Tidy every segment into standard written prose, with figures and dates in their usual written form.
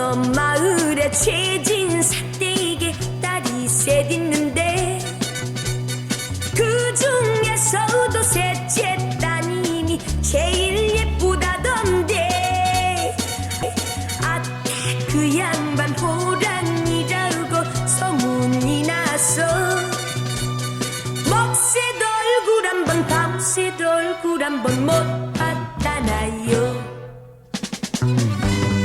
옆 마을에 최진 사댁에게 딸이 셋 있는데 그 중에서도 셋째 따님이 제일 예쁘다던데 아따 그 양반 호랑이라고 소문이 나서 먹새도 얼굴 한번 밤새도 얼굴 한번 못 봤다나요.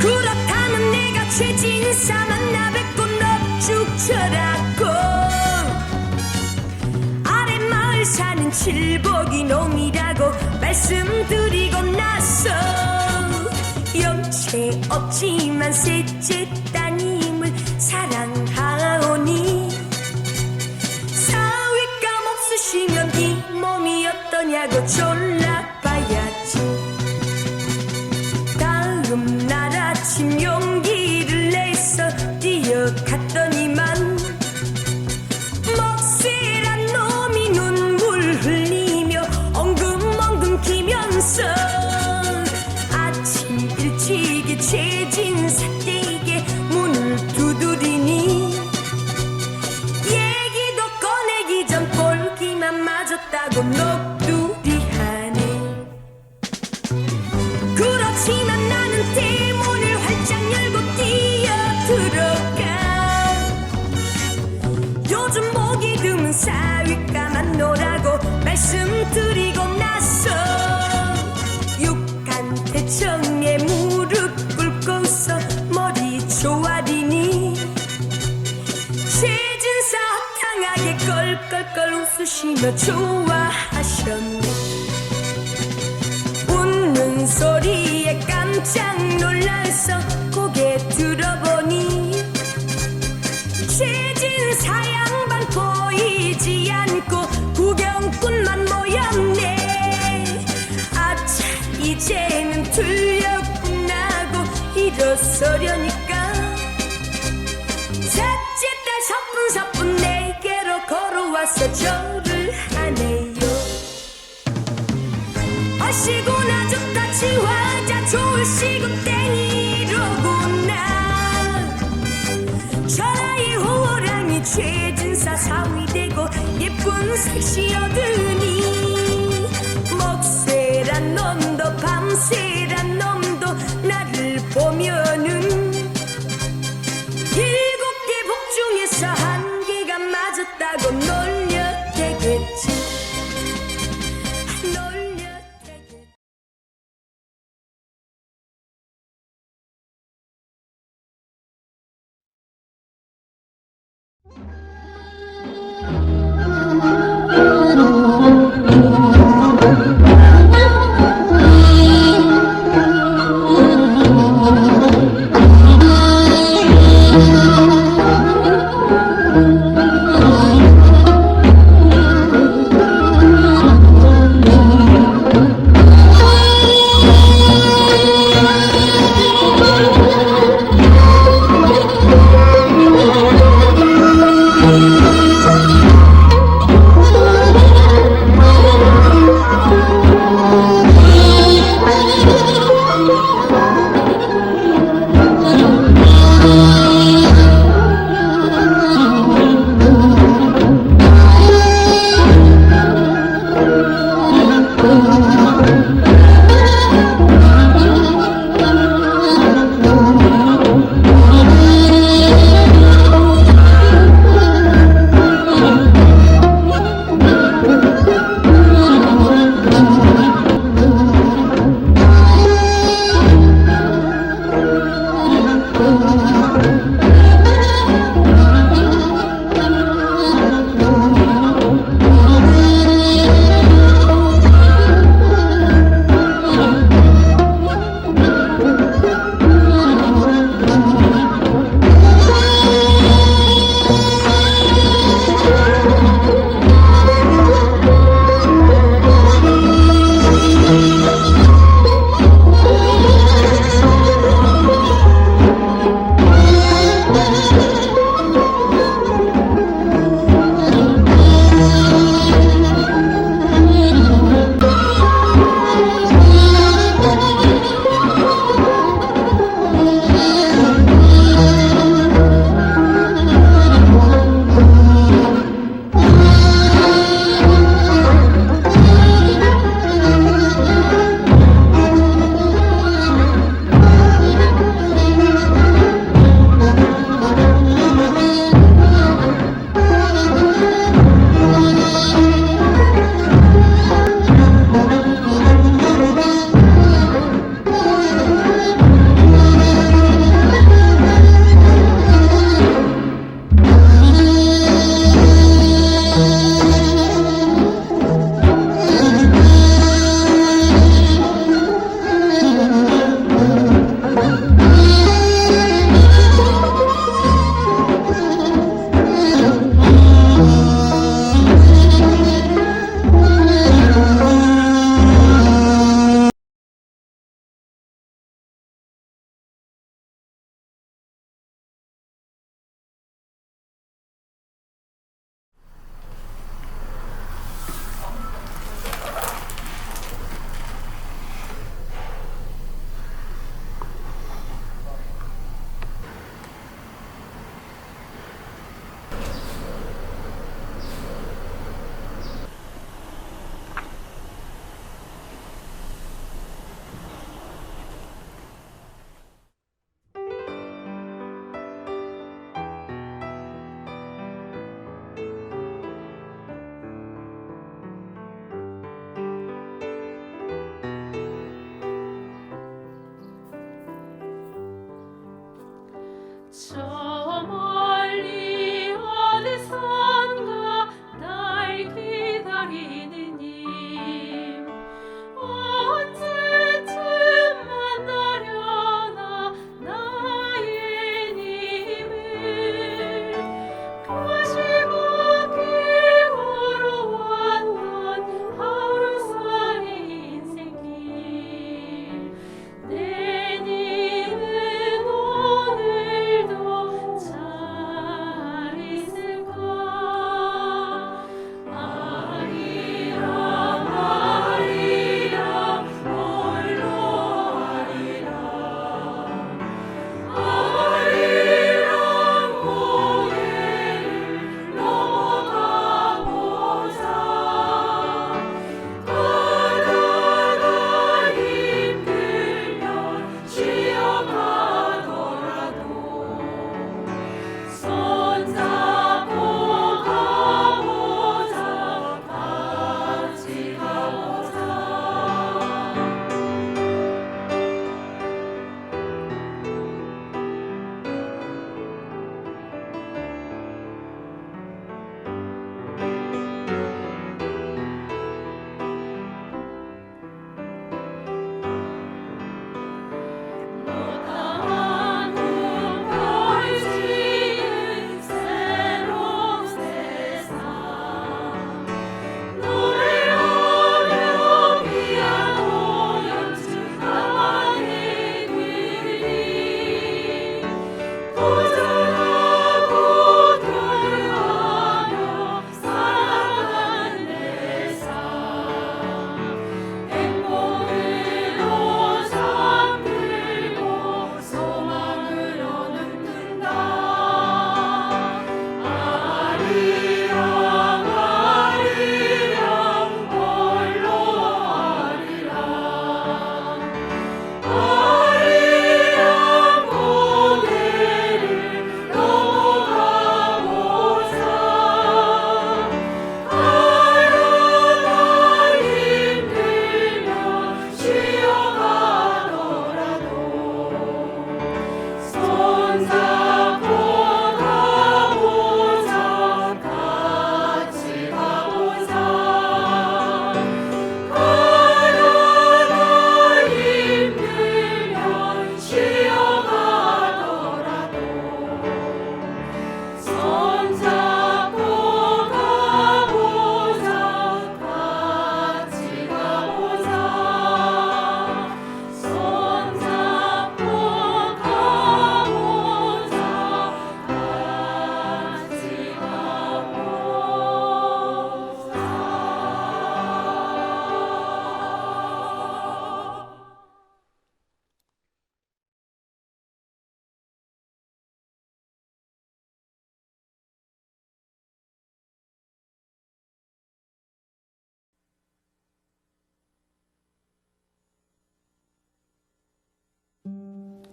그렇다면 내가 최진사 만나 뵙고 넙죽쳐라고 아랫마을 사는 칠복이 놈이라고 말씀드리고 나서 영체 없지만 셋째 따님을 사랑하오니 사윗감 없으시면 이 몸이 어떠냐고 졸라봐야지. 다음 날 아침 용기를 내서 뛰어갔더니만 먹새란 놈이 눈물 흘리며 엉금엉금 기면서 아침 일찍이 최진 사댁에 문을 두드리니 얘기도 꺼내기 전 볼기만 맞았다고 녹두리하네. 그렇지만 나는 대문을 활짝 열고 뛰어들어가 요즘 목이 드문 사윗감 안 노라고 말씀드리고 나서 육간 대청에 무릎 꿇고서 머리 조아리니 최진사 허탕하게 껄껄껄 웃으시며 좋아하셨네. 웃는 소리에 깜짝 놀라서 고개 들어보니 최진사 양반 보이지 않고 구경꾼만 모였네. 아차 이제는 들렸구나고 일어서려니까 셋째 딸 서뿐서뿐 내게로 걸어와서 절을 하네요. 얼씨구나 좋다 치화자 좋을시구 땡이로구나. 저라이 호랑이 최진사 사위되고 예쁜 색시여드니 먹새란 놈도 밤새란 놈도 나를 보면은 7개 복 중에서 1개가 맞았다고 놀려대겠지.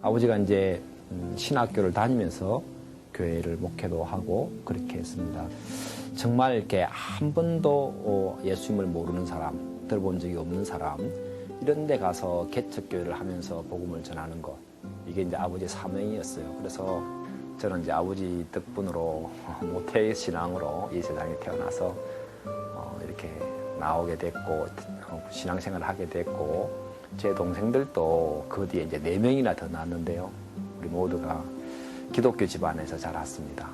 아버지가 이제 신학교를 다니면서 교회를 목회도 하고 그렇게 했습니다. 정말 이렇게 한 번도 예수님을 모르는 사람, 들어본 적이 없는 사람, 이런 데 가서 개척교회를 하면서 복음을 전하는 것, 이게 이제 아버지의 사명이었어요. 그래서 저는 이제 아버지 덕분으로 모태 신앙으로 이 세상에 태어나서 이렇게 나오게 됐고 신앙생활을 하게 됐고, 제 동생들도 그 뒤에 이제 4명이나 더 낳았는데요. 우리 모두가 기독교 집안에서 자랐습니다.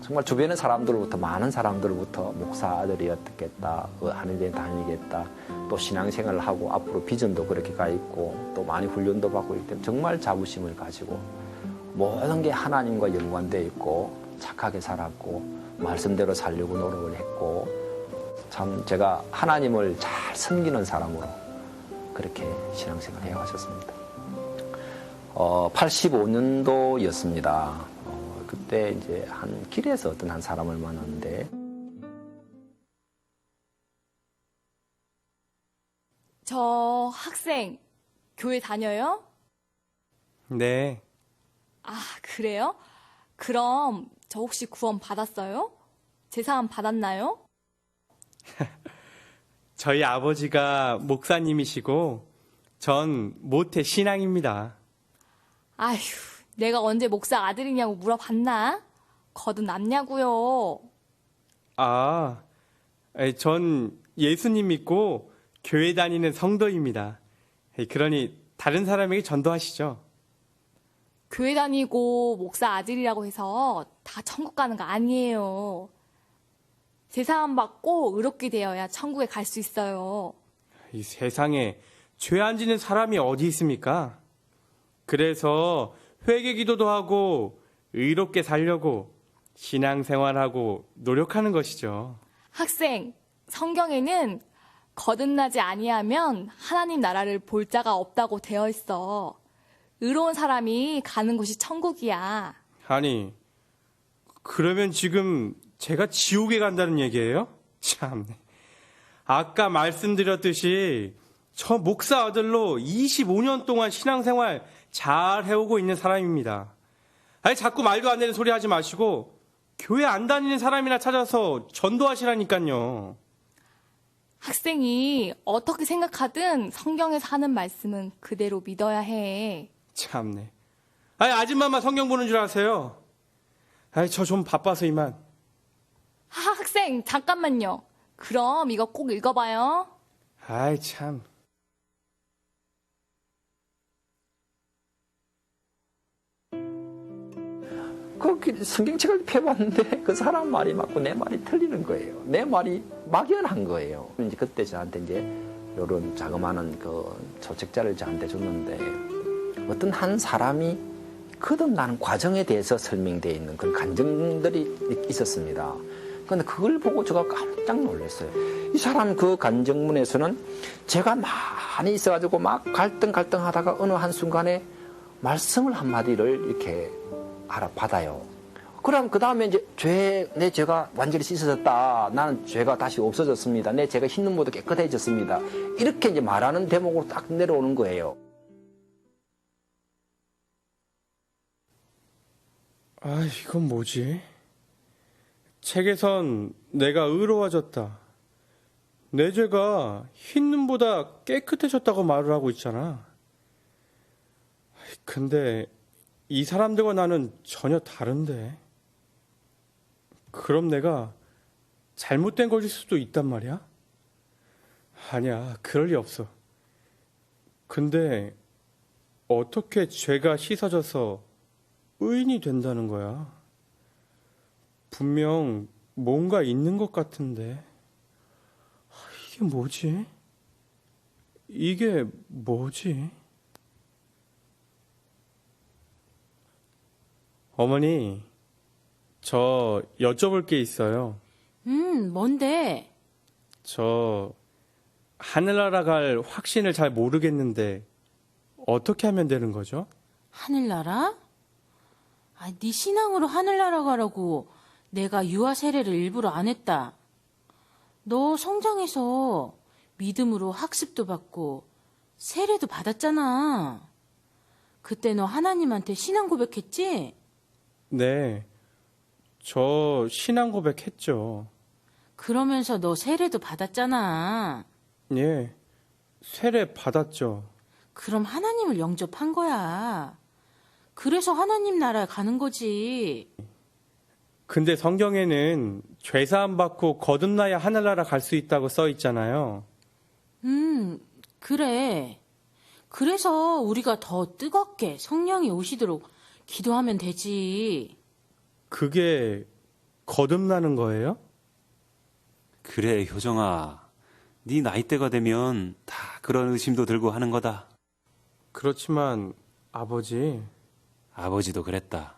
정말 주변의 사람들로부터, 많은 사람들로부터 목사 아들이 어떻겠다, 하는 데 다니겠다, 또 신앙생활을 하고 앞으로 비전도 그렇게 가 있고 또 많이 훈련도 받고 있기 때문에 정말 자부심을 가지고 모든 게 하나님과 연관되어 있고 착하게 살았고 말씀대로 살려고 노력을 했고, 참 제가 하나님을 잘 섬기는 사람으로 그렇게 신앙생활을 해왔었습니다. 85년도였습니다. 그때 이제 한 길에서 어떤 한 사람을 만났는데, 저 학생 교회 다녀요? 네. 아, 그래요? 그럼 저 혹시 구원 받았어요? 제사함 받았나요? 저희 아버지가 목사님이시고 전 모태 신앙입니다. 아휴, 내가 언제 목사 아들이냐고 물어봤나? 거듭났냐고요. 아, 전 예수님 믿고 교회 다니는 성도입니다. 그러니 다른 사람에게 전도하시죠. 교회 다니고 목사 아들이라고 해서 다 천국 가는 거 아니에요. 제사함 받고 의롭게 되어야 천국에 갈 수 있어요. 이 세상에 죄 안 지는 사람이 어디 있습니까? 그래서 회개 기도도 하고 의롭게 살려고 신앙생활하고 노력하는 것이죠. 학생, 성경에는 거듭나지 아니하면 하나님 나라를 볼 자가 없다고 되어 있어. 의로운 사람이 가는 곳이 천국이야. 아니, 그러면 지금 제가 지옥에 간다는 얘기예요? 참. 아까 말씀드렸듯이 저 목사 아들로 25년 동안 신앙생활 잘 해오고 있는 사람입니다. 아니, 자꾸 말도 안 되는 소리 하지 마시고 교회 안 다니는 사람이나 찾아서 전도하시라니까요. 학생이 어떻게 생각하든 성경에서 하는 말씀은 그대로 믿어야 해. 참네. 아니, 아줌마만 성경 보는 줄 아세요? 아니, 저 좀 바빠서 이만. 학생, 잠깐만요. 그럼 이거 꼭 읽어봐요. 아이, 참. 그 성경책을 펴봤는데 그 사람 말이 맞고 내 말이 틀리는 거예요. 내 말이 막연한 거예요. 이제 그때 저한테 이제 이런 자그마한 그 초책자를 저한테 줬는데, 어떤 한 사람이 거듭나는 과정에 대해서 설명되어 있는 그런 간증들이 있었습니다. 그런데 그걸 보고 제가 깜짝 놀랐어요. 이 사람 그 간증문에서는 제가 많이 있어가지고 막 갈등하다가 어느 한순간에 말씀을 한마디를 이렇게 받아요. 그럼 그 다음에 이제 내 죄가 완전히 씻어졌다. 나는 죄가 다시 없어졌습니다. 내 죄가 흰 눈보다 깨끗해졌습니다. 이렇게 이제 말하는 대목으로 딱 내려오는 거예요. 아, 이건 뭐지? 책에선 내가 의로워졌다, 내 죄가 흰 눈보다 깨끗해졌다고 말을 하고 있잖아. 근데 이 사람들과 나는 전혀 다른데. 그럼 내가 잘못된 것일 수도 있단 말이야? 아니야, 그럴 리 없어. 근데 어떻게 죄가 씻어져서 의인이 된다는 거야? 분명 뭔가 있는 것 같은데. 이게 뭐지? 이게 뭐지? 어머니, 저 여쭤볼 게 있어요. 뭔데? 저 하늘나라 갈 확신을 잘 모르겠는데 어떻게 하면 되는 거죠? 하늘나라? 아, 네 신앙으로 하늘나라 가라고 내가 유아 세례를 일부러 안 했다. 너 성장해서 믿음으로 학습도 받고 세례도 받았잖아. 그때 너 하나님한테 신앙 고백했지? 네, 저 신앙 고백했죠. 그러면서 너 세례도 받았잖아. 예, 세례 받았죠. 그럼 하나님을 영접한 거야. 그래서 하나님 나라에 가는 거지. 근데 성경에는 죄사함 받고 거듭나야 하늘나라 갈 수 있다고 써 있잖아요. 그래. 그래서 우리가 더 뜨겁게 성령이 오시도록 기도하면 되지. 그게 거듭나는 거예요? 그래, 효정아. 네 나이대가 되면 다 그런 의심도 들고 하는 거다. 그렇지만 아버지, 아버지도 그랬다.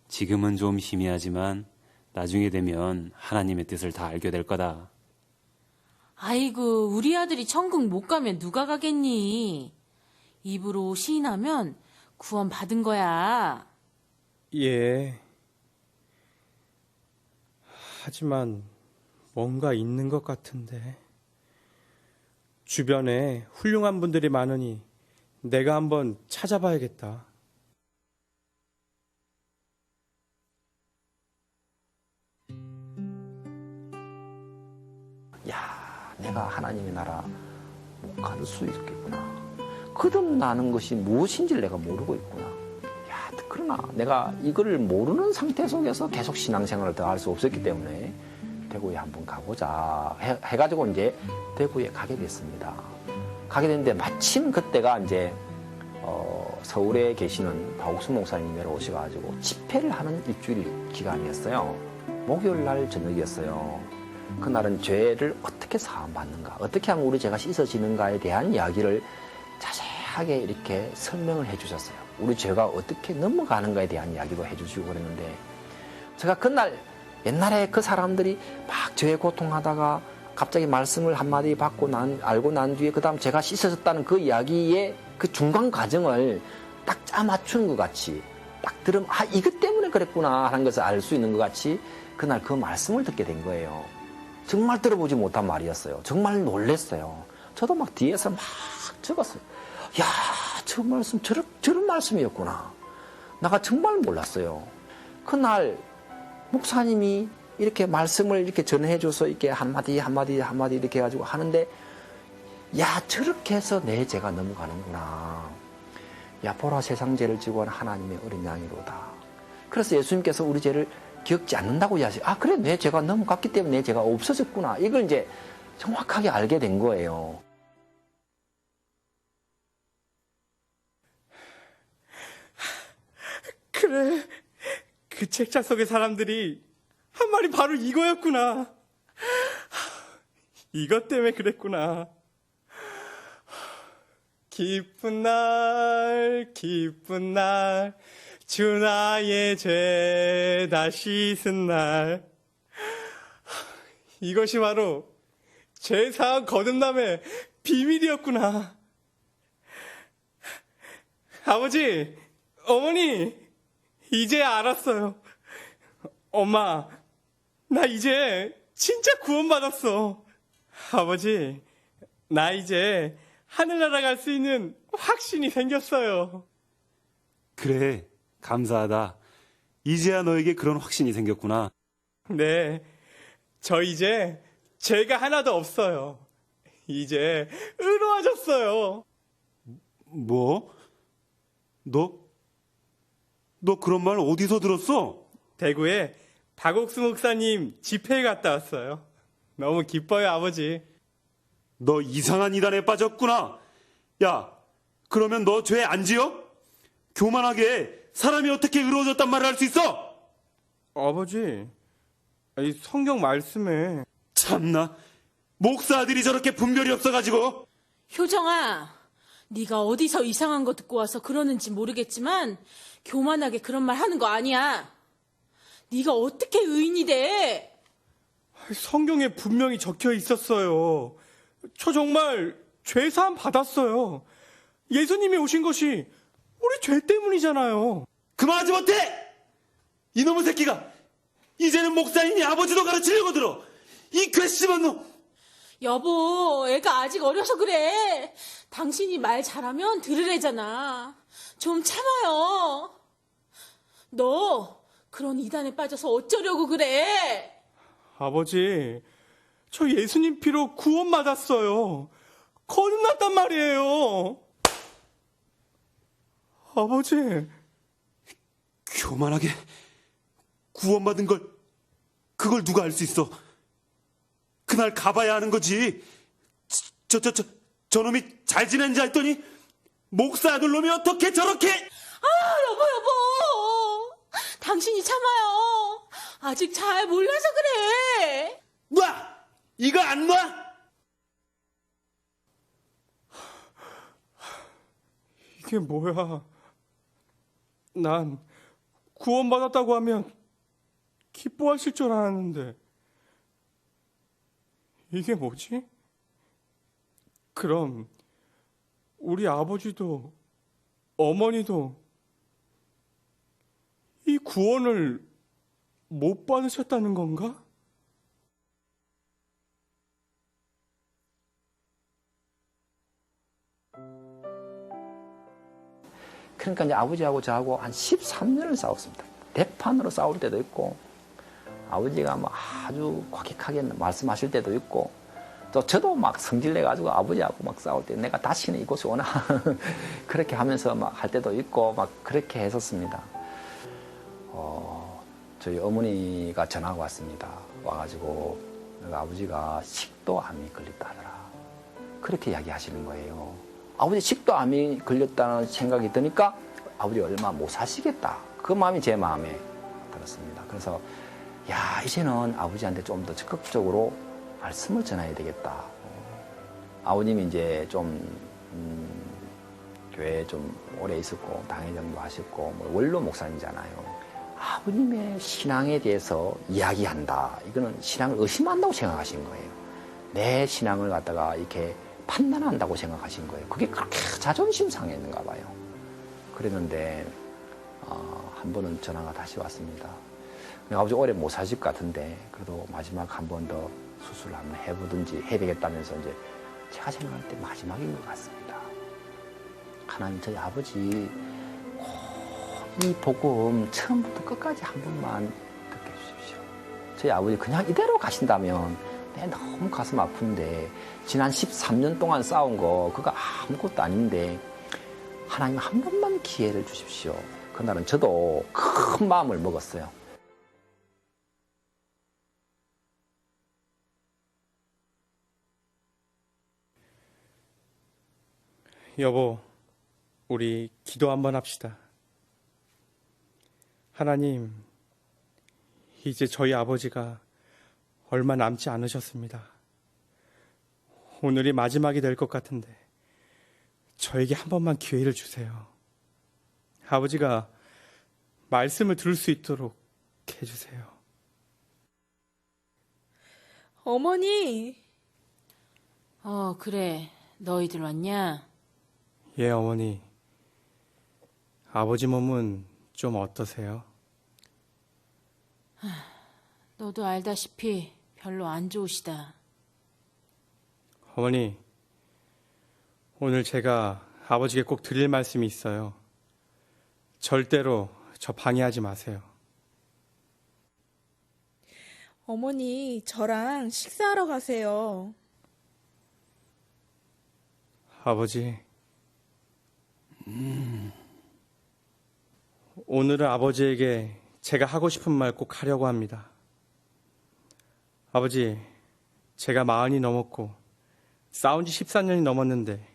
지금은 좀 희미하지만 나중에 되면 하나님의 뜻을 다 알게 될 거다. 아이고, 우리 아들이 천국 못 가면 누가 가겠니? 입으로 시인하면 구원 받은 거야. 예. 하지만 뭔가 있는 것 같은데. 주변에 훌륭한 분들이 많으니 내가 한번 찾아봐야겠다. 야, 내가 하나님의 나라 못 갈 수 있겠구나. 거듭나는 것이 무엇인지를 내가 모르고 있구나. 야, 그러나 내가 이거를 모르는 상태 속에서 계속 신앙생활을 더 할 수 없었기 때문에 대구에 한번 가보자 해가지고 이제 대구에 가게 됐습니다. 가게 됐는데 마침 그때가 이제 서울에 계시는 박옥수 목사님이 오셔가지고 집회를 하는 일주일 기간이었어요. 목요일 날 저녁이었어요. 그날은 죄를 어떻게 사함받는가, 어떻게 하면 우리 죄가 씻어지는가에 대한 이야기를 자세하게 이렇게 설명을 해주셨어요. 우리 죄가 어떻게 넘어가는가에 대한 이야기도 해주시고 그랬는데, 제가 그날 옛날에 그 사람들이 막 죄에 고통하다가 갑자기 말씀을 한마디 받고 알고 난 뒤에 그 다음 제가 씻어졌다는 그 이야기의 그 중간 과정을 딱 짜맞추는 것 같이, 딱 들으면 아, 이것 때문에 그랬구나 하는 것을 알 수 있는 것 같이 그날 그 말씀을 듣게 된 거예요. 정말 들어보지 못한 말이었어요. 정말 놀랐어요. 저도 막 뒤에서 막 적었어요. 야, 저 말씀 저런 말씀이었구나. 내가 정말 몰랐어요. 그날 목사님이 이렇게 말씀을 이렇게 전해줘서 이렇게 한마디 이렇게 해가지고 하는데, 야, 저렇게 해서 내 죄가 넘어가는구나. 야, 보라, 세상 죄를 지고 한 하나님의 어린 양이로다. 그래서 예수님께서 우리 죄를 기억지 않는다고 이야기하세요. 아, 그래, 내 죄가 넘어갔기 때문에 내 죄가 없어졌구나. 이걸 이제 정확하게 알게 된 거예요. 그래, 그 책자 속의 사람들이 한 말이 바로 이거였구나. 이것 때문에 그랬구나. 기쁜 날, 기쁜 날, 주 나의 죄 다 씻은 날. 이것이 바로 죄사함 거듭남의 비밀이었구나. 아버지, 어머니, 이제 알았어요. 엄마, 나 이제 진짜 구원받았어. 아버지, 나 이제 하늘나라 갈 수 있는 확신이 생겼어요. 그래, 감사하다. 이제야 너에게 그런 확신이 생겼구나. 네, 저 이제 죄가 하나도 없어요. 이제 의로워졌어요. 뭐? 너 그런 말 어디서 들었어? 대구에 박옥수 목사님 집회에 갔다 왔어요. 너무 기뻐요, 아버지. 너 이상한 이단에 빠졌구나. 야, 그러면 너 죄 안 지어? 교만하게 사람이 어떻게 의로워졌단 말을 할 수 있어? 아버지, 이 성경 말씀에. 참나, 목사들이 저렇게 분별이 없어가지고. 효정아, 네가 어디서 이상한 거 듣고 와서 그러는지 모르겠지만 교만하게 그런 말 하는 거 아니야. 네가 어떻게 의인이 돼? 성경에 분명히 적혀 있었어요. 저 정말 죄사함 받았어요. 예수님이 오신 것이 우리 죄 때문이잖아요. 그만하지 못해! 이놈의 새끼가 이제는 목사님이 아버지도 가르치려고 들어. 이 괘씸한 놈. 여보, 애가 아직 어려서 그래. 당신이 말 잘하면 들으래잖아. 좀 참아요. 너 그런 이단에 빠져서 어쩌려고 그래? 아버지, 저 예수님 피로 구원받았어요. 거듭났단 말이에요. 아버지, 교만하게 구원받은 걸 그걸 누가 알 수 있어? 그날 가봐야 하는 거지. 저놈이 잘 지낸지 했더니 목사 아들 놈이 어떻게 저렇게? 여보. 당신이 참아요. 아직 잘 몰라서 그래. 놔! 이거 안 놔? 이게 뭐야? 난 구원받았다고 하면 기뻐하실 줄 알았는데 이게 뭐지? 그럼 우리 아버지도 어머니도 이 구원을 못 받으셨다는 건가? 그러니까 이제 아버지하고 저하고 한 13년을 싸웠습니다. 대판으로 싸울 때도 있고, 아버지가 뭐 아주 과격하게 말씀하실 때도 있고, 또 저도 막 성질내가지고 아버지하고 막 싸울 때 내가 다시는 이곳에 오나 그렇게 하면서 막 할 때도 있고 막 그렇게 했었습니다. 저희 어머니가 전화가 왔습니다. 와가지고 아버지가 식도암이 걸렸다 하더라. 그렇게 이야기하시는 거예요. 아버지 식도암이 걸렸다는 생각이 드니까 아버지 얼마 못 사시겠다. 그 마음이 제 마음에 들었습니다. 그래서 야, 이제는 아버지한테 좀 더 적극적으로 말씀을 전해야 되겠다. 아버님이 이제 좀 교회에 좀 오래 있었고 당회장도 하셨고 뭐 원로 목사님이잖아요. 아버님의 신앙에 대해서 이야기한다. 이거는 신앙을 의심한다고 생각하신 거예요. 내 신앙을 갖다가 이렇게 판단한다고 생각하신 거예요. 그게 그렇게 자존심 상했는가 봐요. 그랬는데 한 번은 전화가 다시 왔습니다. 아버지 오래 못 사실 것 같은데 그래도 마지막 한 번 더 수술을 한번 해보든지 해야 되겠다면서 이제 제가 생각할 때 마지막인 것 같습니다. 하나님 저희 아버지 이 복음 처음부터 끝까지 한 번만 듣게 해주십시오. 저희 아버지 그냥 이대로 가신다면 내 너무 가슴 아픈데 지난 13년 동안 싸운 거 그거 아무것도 아닌데 하나님 한 번만 기회를 주십시오. 그날은 저도 큰 마음을 먹었어요. 여보, 우리 기도 한번 합시다. 하나님, 이제 저희 아버지가 얼마 남지 않으셨습니다. 오늘이 마지막이 될 것 같은데 저에게 한 번만 기회를 주세요. 아버지가 말씀을 들을 수 있도록 해주세요. 어머니. 그래. 너희들 왔냐? 예, 어머니. 아버지 몸은 좀 어떠세요? 너도 알다시피 별로 안 좋으시다. 어머니, 오늘 제가 아버지께 꼭 드릴 말씀이 있어요. 절대로 저 방해하지 마세요. 어머니, 저랑 식사하러 가세요. 아버지, 오늘은 아버지에게 제가 하고 싶은 말 꼭 하려고 합니다. 아버지, 제가 40이 넘었고 싸운 지 14년이 넘었는데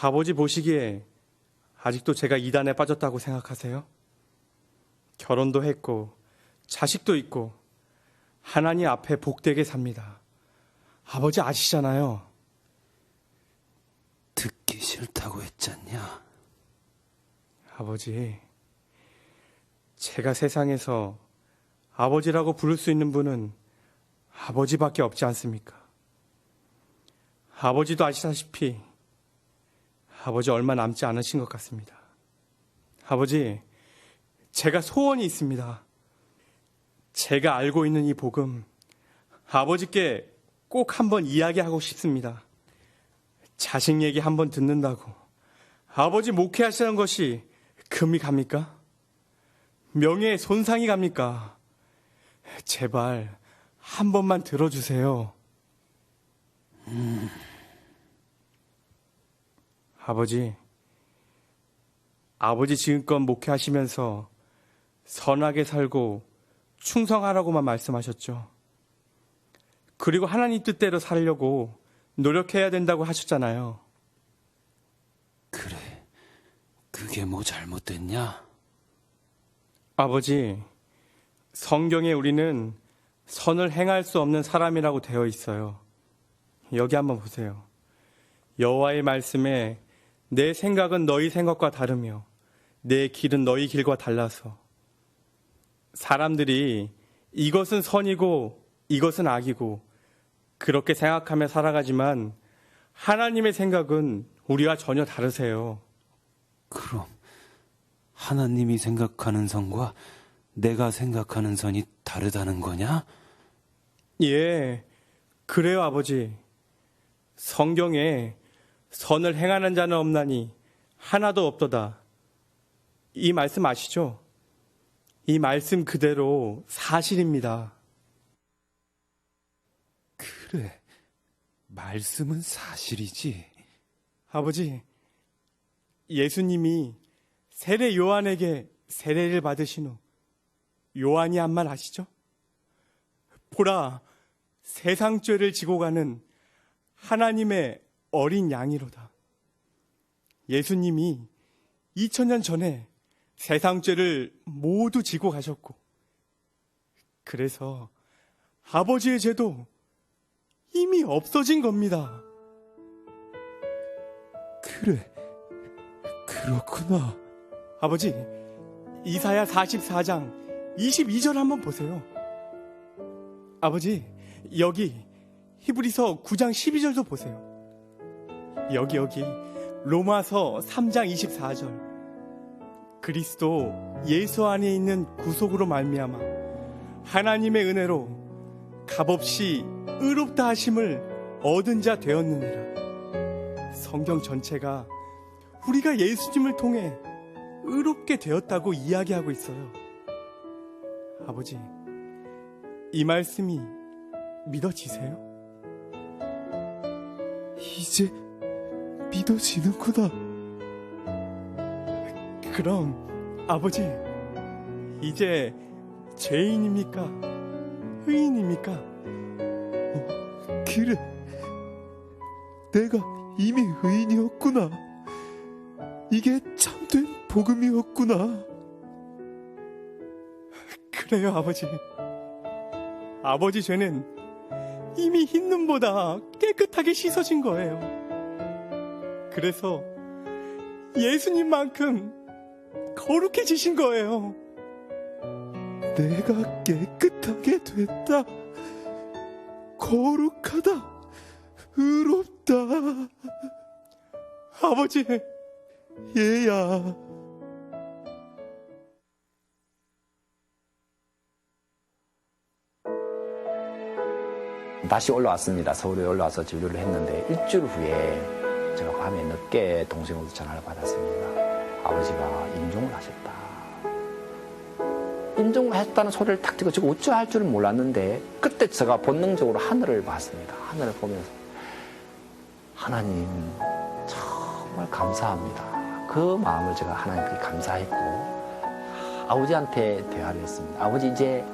아버지 보시기에 아직도 제가 이단에 빠졌다고 생각하세요? 결혼도 했고 자식도 있고 하나님 앞에 복되게 삽니다. 아버지 아시잖아요. 듣기 싫다고 했잖냐? 아버지, 제가 세상에서 아버지라고 부를 수 있는 분은 아버지밖에 없지 않습니까? 아버지도 아시다시피 아버지 얼마 남지 않으신 것 같습니다. 아버지, 제가 소원이 있습니다. 제가 알고 있는 이 복음 아버지께 꼭 한번 이야기하고 싶습니다. 자식 얘기 한번 듣는다고 아버지 목회하시는 것이 금이 갑니까? 명예에 손상이 갑니까? 제발 한 번만 들어주세요. 아버지 지금껏 목회하시면서 선하게 살고 충성하라고만 말씀하셨죠. 그리고 하나님 뜻대로 살려고 노력해야 된다고 하셨잖아요. 그래, 그게 뭐 잘못됐냐? 아버지, 성경에 우리는 선을 행할 수 없는 사람이라고 되어 있어요. 여기 한번 보세요. 여호와의 말씀에 내 생각은 너희 생각과 다르며 내 길은 너희 길과 달라서 사람들이 이것은 선이고 이것은 악이고 그렇게 생각하며 살아가지만 하나님의 생각은 우리와 전혀 다르세요. 그럼 하나님이 생각하는 선과 내가 생각하는 선이 다르다는 거냐? 예, 그래요, 아버지. 성경에 선을 행하는 자는 없나니 하나도 없도다. 이 말씀 아시죠? 이 말씀 그대로 사실입니다. 그래, 말씀은 사실이지. 아버지, 예수님이 세례 요한에게 세례를 받으신 후 요한이 한 말 아시죠? 보라, 세상 죄를 지고 가는 하나님의 어린 양이로다. 예수님이 2000년 전에 세상 죄를 모두 지고 가셨고, 그래서 아버지의 죄도 이미 없어진 겁니다. 그래, 그렇구나. 아버지, 이사야 44장 22절 한번 보세요. 아버지, 여기 히브리서 9장 12절도 보세요. 여기 로마서 3장 24절. 그리스도 예수 안에 있는 구속으로 말미암아 하나님의 은혜로 값없이 의롭다 하심을 얻은 자 되었느니라. 성경 전체가 우리가 예수님을 통해 의롭게 되었다고 이야기하고 있어요. 아버지, 이 말씀이 믿어지세요? 이제 믿어지는구나. 그럼 아버지, 이제 죄인입니까? 의인입니까? 그래, 내가 이미 의인이었구나. 이게 참된 복음이었구나. 그래요, 아버지. 아버지 죄는 이미 흰 눈보다 깨끗하게 씻어진 거예요. 그래서 예수님만큼 거룩해지신 거예요. 내가 깨끗하게 됐다. 거룩하다. 의롭다. 아버지, 얘야. 다시 올라왔습니다. 서울에 올라와서 진료를 했는데 일주일 후에 제가 밤에 늦게 동생으로부터 전화를 받았습니다. 아버지가 임종을 하셨다. 임종을 하셨다는 소리를 딱 듣고 제가 어찌할 줄은 몰랐는데 그때 제가 본능적으로 하늘을 봤습니다. 하늘을 보면서 하나님 정말 감사합니다. 그 마음을 제가 하나님께 감사했고 아버지한테 대화를 했습니다. 아버지 이제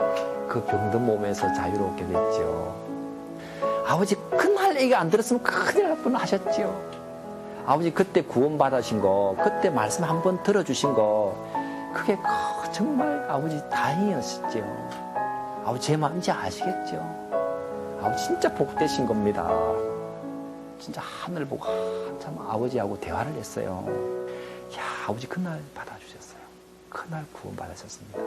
그 병든 몸에서 자유롭게 됐죠. 아버지 그날 얘기 안 들었으면 큰일 날 뻔하셨죠. 아버지 그때 구원받으신 거, 그때 말씀 한번 들어주신 거, 그게 정말 아버지 다행이었죠. 아버지 제 마음 이제 아시겠죠. 아버지 진짜 복되신 겁니다. 진짜 하늘 보고 한참 아버지하고 대화를 했어요. 야, 아버지 그날 받아주셨어요. 그날 구원받으셨습니다.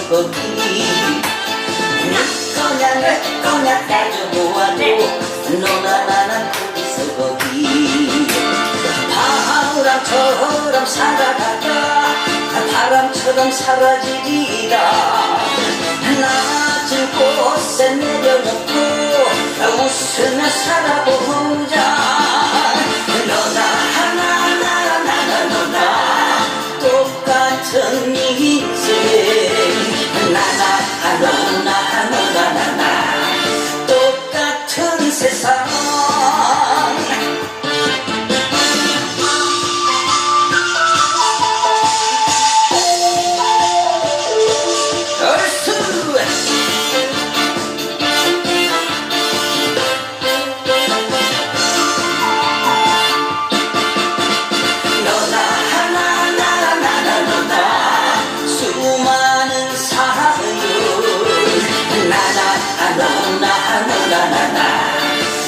거기서거기 네 거냐 내 거냐 따져보아도 너나 나나 거기서거기 바람처럼 살아가다 바람처럼 사라지리라 낮은 곳에 내려놓고 웃으며 살아보자 너나 하나 나나 너나 똑같은 인생 나나 너나 너나 나나 똑같은 세상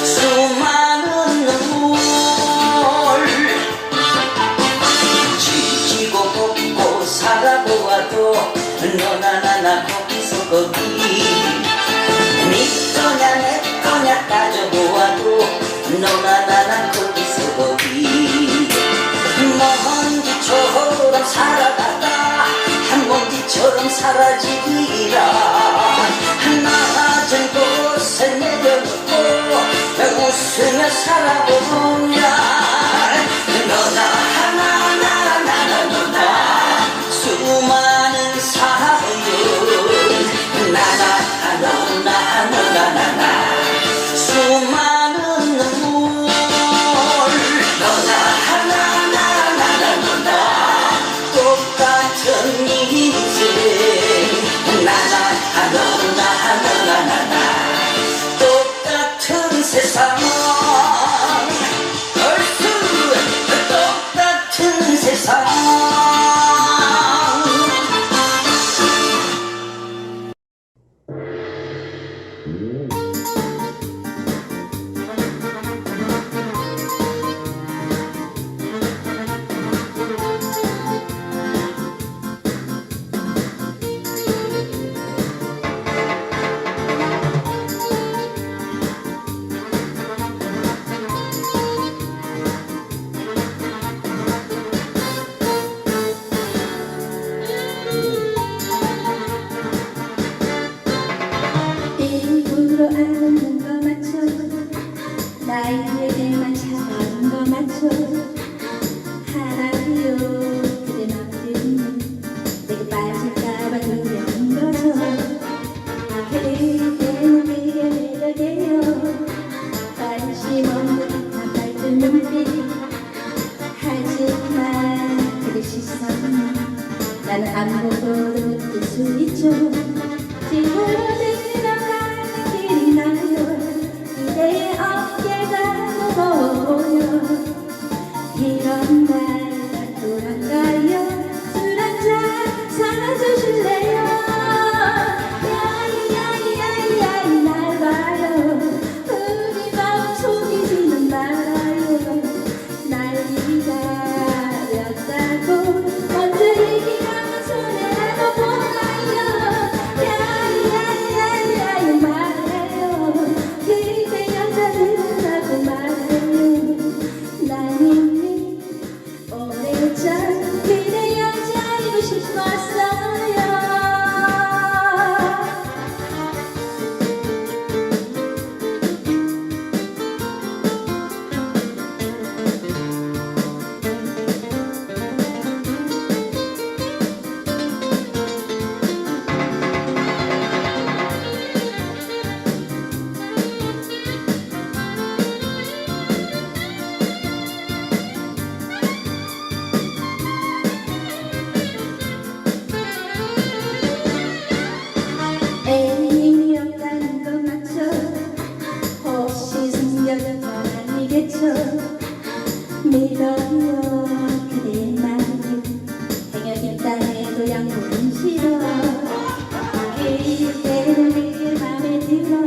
수많은 눈물 지지고 볶고 살아보아도 너나 나나 거기서 거기 네 거냐 내 거냐 따져보아도 너나 나나 거기서 거기 먼지처럼 살아가다 한 먼지처럼 사라지리라 낮은 곳에 내려놓고 웃으며 살아보냐 너나 하나 나나 너나 수많은 사연 나나 너나 너나 나나 수많은 눈물 너나 하나 나나 너나 똑같은 인생 나나 너나 너나 나나 똑같은 세상 얼쑤 똑같은 세상 일부러 아는 거 맞죠 나에게만 차가운 거 맞죠 하나요 그대 맘대로는 내게 빠질까봐 두려운 거죠 그대는 내게 매력해요 관심 없는 듯한 밝은 눈빛 하지만 그대 시선 나는 아무것도 느낄 수 있죠 지구로 들어가는 길이 나요 그대의 어깨가 무거워 보여 이런 날 돌아가요 술 한잔 사주실래요 야야야야야 날 봐요 우리 마음 속이지는 말아요 날 기다렸다고 먼저 얘기하면 손해라도 보나요 야야야야 말해요 그대 여자들하고 말해요 난 이미 오래전 그대 여자이고 싶었어요 애인이 없다는 거 맞죠 혹시 숨겨둔 건 아니겠죠 믿어요 그대의 마음을 행여 있다 해도 양보는 싫어 그대는 내게 맘에 들어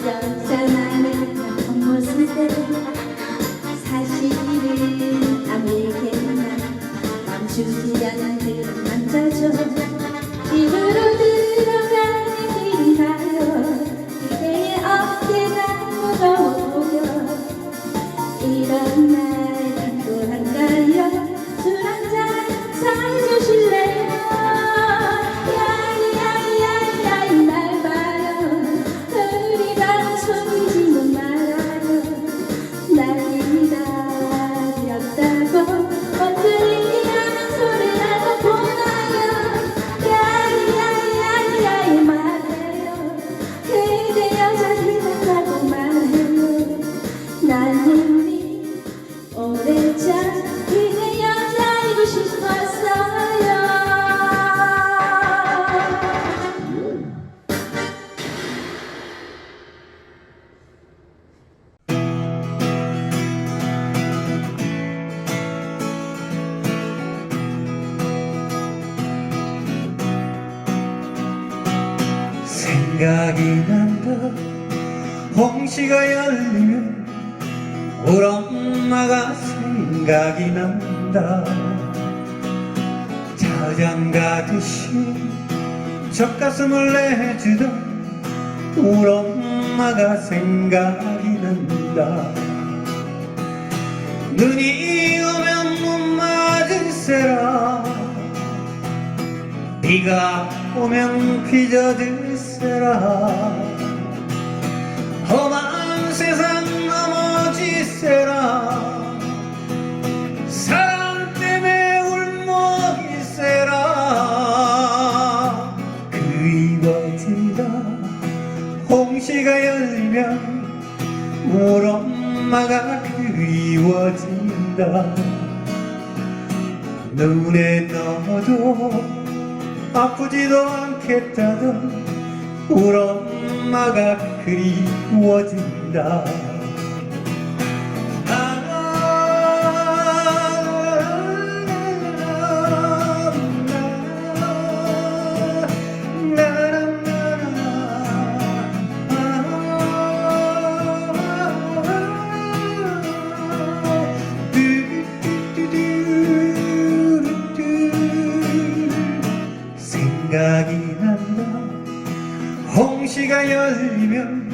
여자만은 겉모습 대로 사실은 아무에게나 맘 주지 않는 그런 남자죠 지금 생각이 난다. 홍시가 열리면 우리 엄마가 생각이 난다. 자장 가듯이 젖가슴을 내주던 우리 엄마가 생각이 난다. 눈이 오면 못 맞을세라, 비가 오면 비 젖을세라. 험한 세상 넘어지세라, 사랑 때문에 울먹이세라. 그리워진다. 홍시가 열면 우리 엄마가 그리워진다. 눈에 넣어도 아프지도 않겠다던 우리 엄마가 그리워진다. 생각이 난다. 홍시가 열리면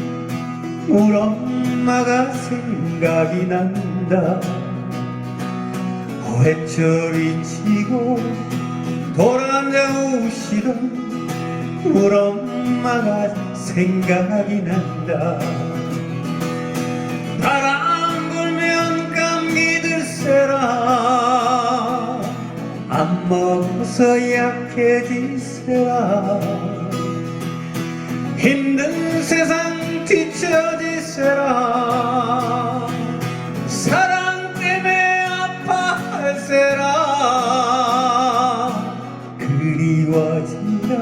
우리 엄마가 생각이 난다. 회초리 치고 돌아앉아 우시던 우리 엄마가 생각이 난다. 바람 불면 감기 들세라, 안 먹어서 약해지세라. 힘든 세상 뒤처지세라, 사랑 때문에 아파할세라. 그리워진다.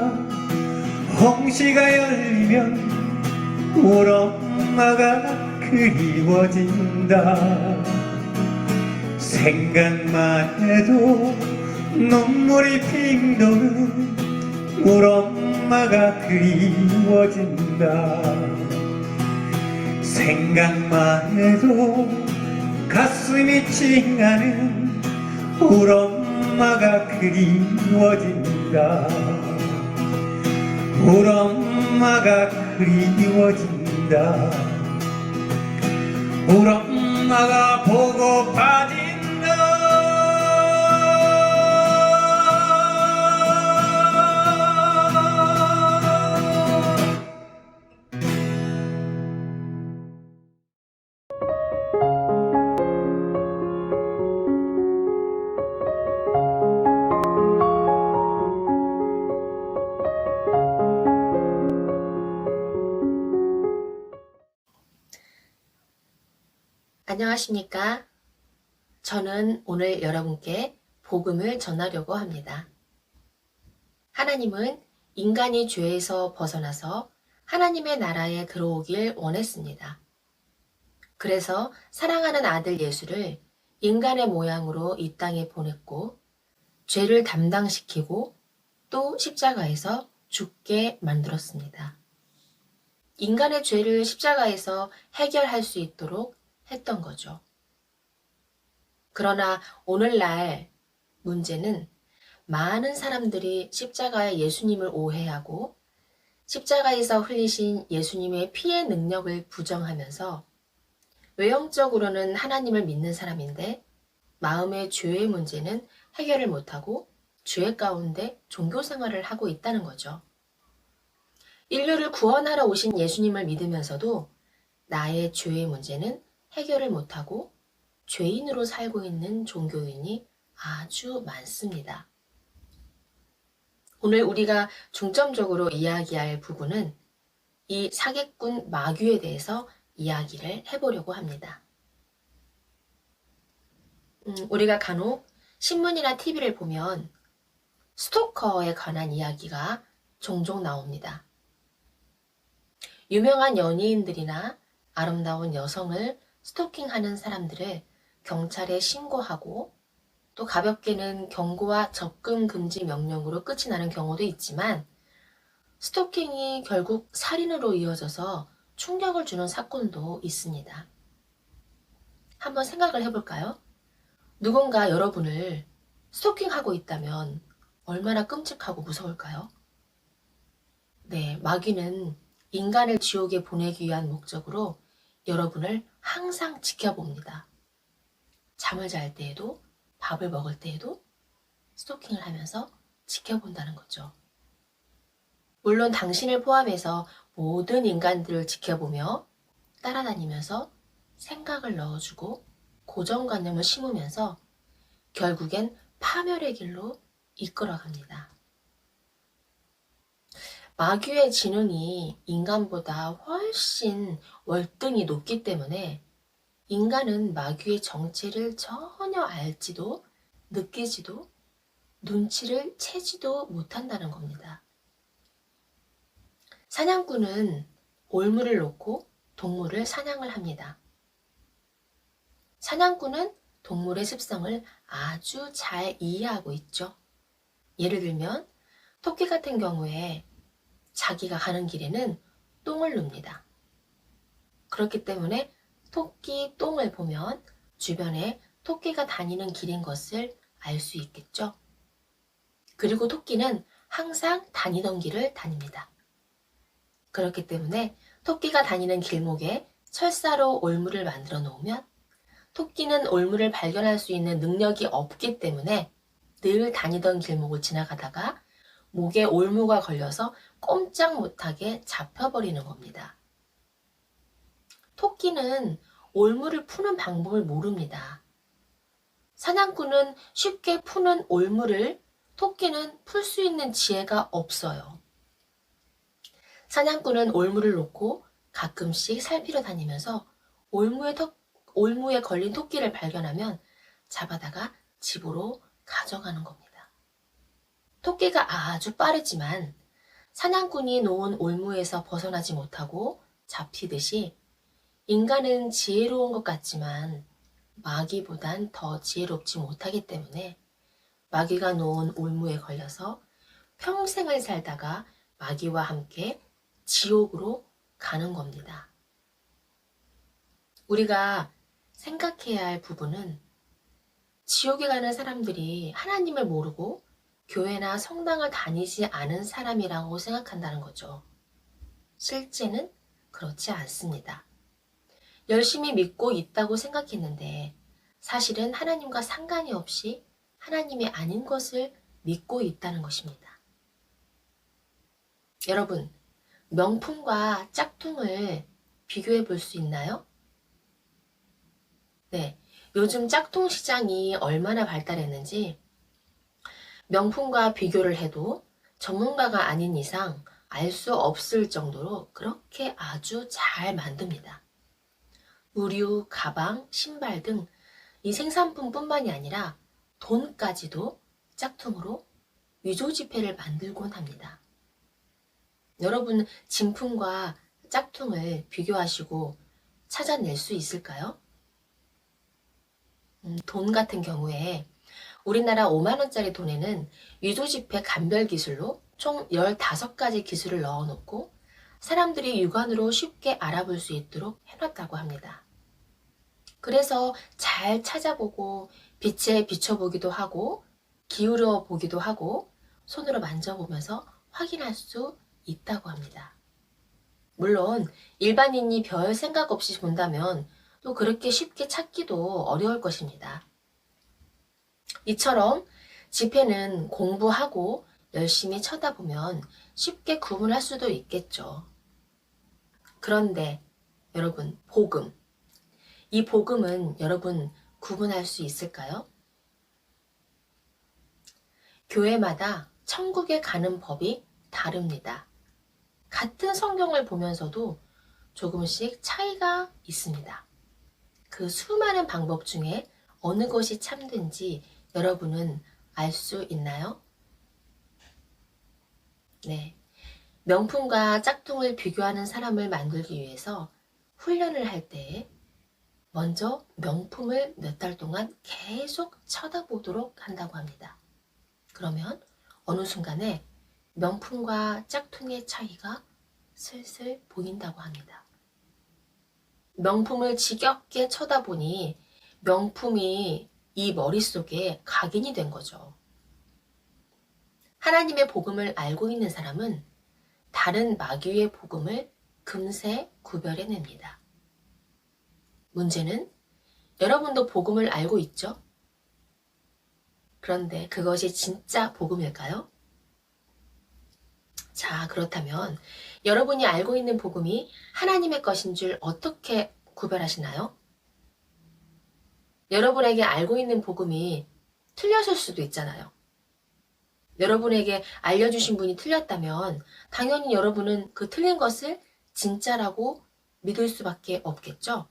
홍시가 열리면 우리 엄마가 그리워진다. 생각만 해도 눈물이 핑 도는 우리 엄마가 그리워진다. 생각만 해도 가슴이 찡하는 우리 엄마가 그리워진다. 우리 엄마가 그리워진다. 우리 엄마가 보고 빠진다. 안녕하십니까? 저는 오늘 여러분께 복음을 전하려고 합니다. 하나님은 인간이 죄에서 벗어나서 하나님의 나라에 들어오길 원했습니다. 그래서 사랑하는 아들 예수를 인간의 모양으로 이 땅에 보냈고 죄를 담당시키고 또 십자가에서 죽게 만들었습니다. 인간의 죄를 십자가에서 해결할 수 있도록 했던 거죠. 그러나 오늘날 문제는 많은 사람들이 십자가의 예수님을 오해하고 십자가에서 흘리신 예수님의 피의 능력을 부정하면서 외형적으로는 하나님을 믿는 사람인데 마음의 죄의 문제는 해결을 못하고 죄 가운데 종교 생활을 하고 있다는 거죠. 인류를 구원하러 오신 예수님을 믿으면서도 나의 죄의 문제는 해결을 못하고 죄인으로 살고 있는 종교인이 아주 많습니다. 오늘 우리가 중점적으로 이야기할 부분은 이 사기꾼 마귀에 대해서 이야기를 해보려고 합니다. 우리가 간혹 신문이나 TV를 보면 스토커에 관한 이야기가 종종 나옵니다. 유명한 연예인들이나 아름다운 여성을 스토킹하는 사람들을 경찰에 신고하고 또 가볍게는 경고와 접근 금지 명령으로 끝이 나는 경우도 있지만 스토킹이 결국 살인으로 이어져서 충격을 주는 사건도 있습니다. 한번 생각을 해볼까요? 누군가 여러분을 스토킹하고 있다면 얼마나 끔찍하고 무서울까요? 네, 마귀는 인간을 지옥에 보내기 위한 목적으로 여러분을 항상 지켜봅니다. 잠을 잘 때에도, 밥을 먹을 때에도 스토킹을 하면서 지켜본다는 거죠. 물론 당신을 포함해서 모든 인간들을 지켜보며 따라다니면서 생각을 넣어주고 고정관념을 심으면서 결국엔 파멸의 길로 이끌어갑니다. 마귀의 지능이 인간보다 훨씬 월등히 높기 때문에 인간은 마귀의 정체를 전혀 알지도 느끼지도 눈치를 채지도 못한다는 겁니다. 사냥꾼은 올무를 놓고 동물을 사냥을 합니다. 사냥꾼은 동물의 습성을 아주 잘 이해하고 있죠. 예를 들면 토끼 같은 경우에 자기가 가는 길에는 똥을 눕니다. 그렇기 때문에 토끼 똥을 보면 주변에 토끼가 다니는 길인 것을 알 수 있겠죠. 그리고 토끼는 항상 다니던 길을 다닙니다. 그렇기 때문에 토끼가 다니는 길목에 철사로 올무를 만들어 놓으면 토끼는 올무를 발견할 수 있는 능력이 없기 때문에 늘 다니던 길목을 지나가다가 목에 올무가 걸려서 꼼짝 못하게 잡혀버리는 겁니다. 토끼는 올무를 푸는 방법을 모릅니다. 사냥꾼은 쉽게 푸는 올무를 토끼는 풀 수 있는 지혜가 없어요. 사냥꾼은 올무를 놓고 가끔씩 살피러 다니면서 올무에 걸린 토끼를 발견하면 잡아다가 집으로 가져가는 겁니다. 토끼가 아주 빠르지만 사냥꾼이 놓은 올무에서 벗어나지 못하고 잡히듯이 인간은 지혜로운 것 같지만 마귀보단 더 지혜롭지 못하기 때문에 마귀가 놓은 올무에 걸려서 평생을 살다가 마귀와 함께 지옥으로 가는 겁니다. 우리가 생각해야 할 부분은 지옥에 가는 사람들이 하나님을 모르고 교회나 성당을 다니지 않은 사람이라고 생각한다는 거죠. 실제는 그렇지 않습니다. 열심히 믿고 있다고 생각했는데 사실은 하나님과 상관이 없이 하나님이 아닌 것을 믿고 있다는 것입니다. 여러분, 명품과 짝퉁을 비교해 볼 수 있나요? 네, 요즘 짝퉁 시장이 얼마나 발달했는지 명품과 비교를 해도 전문가가 아닌 이상 알 수 없을 정도로 그렇게 아주 잘 만듭니다. 의류, 가방, 신발 등 이 생산품뿐만이 아니라 돈까지도 짝퉁으로 위조지폐를 만들곤 합니다. 여러분, 진품과 짝퉁을 비교하시고 찾아낼 수 있을까요? 돈 같은 경우에 우리나라 5만원짜리 돈에는 위조지폐 감별 기술로 총 15가지 기술을 넣어놓고 사람들이 육안으로 쉽게 알아볼 수 있도록 해놨다고 합니다. 그래서 잘 찾아보고 빛에 비춰보기도 하고 기울여 보기도 하고 손으로 만져보면서 확인할 수 있다고 합니다. 물론 일반인이 별 생각 없이 본다면 또 그렇게 쉽게 찾기도 어려울 것입니다. 이처럼 지폐는 공부하고 열심히 쳐다보면 쉽게 구분할 수도 있겠죠. 그런데 여러분, 복음. 이 복음은 여러분 구분할 수 있을까요? 교회마다 천국에 가는 법이 다릅니다. 같은 성경을 보면서도 조금씩 차이가 있습니다. 그 수많은 방법 중에 어느 것이 참된지 여러분은 알 수 있나요? 네. 명품과 짝퉁을 비교하는 사람을 만들기 위해서 훈련을 할 때 먼저 명품을 몇 달 동안 계속 쳐다보도록 한다고 합니다. 그러면 어느 순간에 명품과 짝퉁의 차이가 슬슬 보인다고 합니다. 명품을 지겹게 쳐다보니 명품이 이 머릿속에 각인이 된 거죠. 하나님의 복음을 알고 있는 사람은 다른 마귀의 복음을 금세 구별해냅니다. 문제는 여러분도 복음을 알고 있죠? 그런데 그것이 진짜 복음일까요? 자, 그렇다면 여러분이 알고 있는 복음이 하나님의 것인 줄 어떻게 구별하시나요? 여러분에게 알고 있는 복음이 틀렸을 수도 있잖아요. 여러분에게 알려주신 분이 틀렸다면 당연히 여러분은 그 틀린 것을 진짜라고 믿을 수밖에 없겠죠?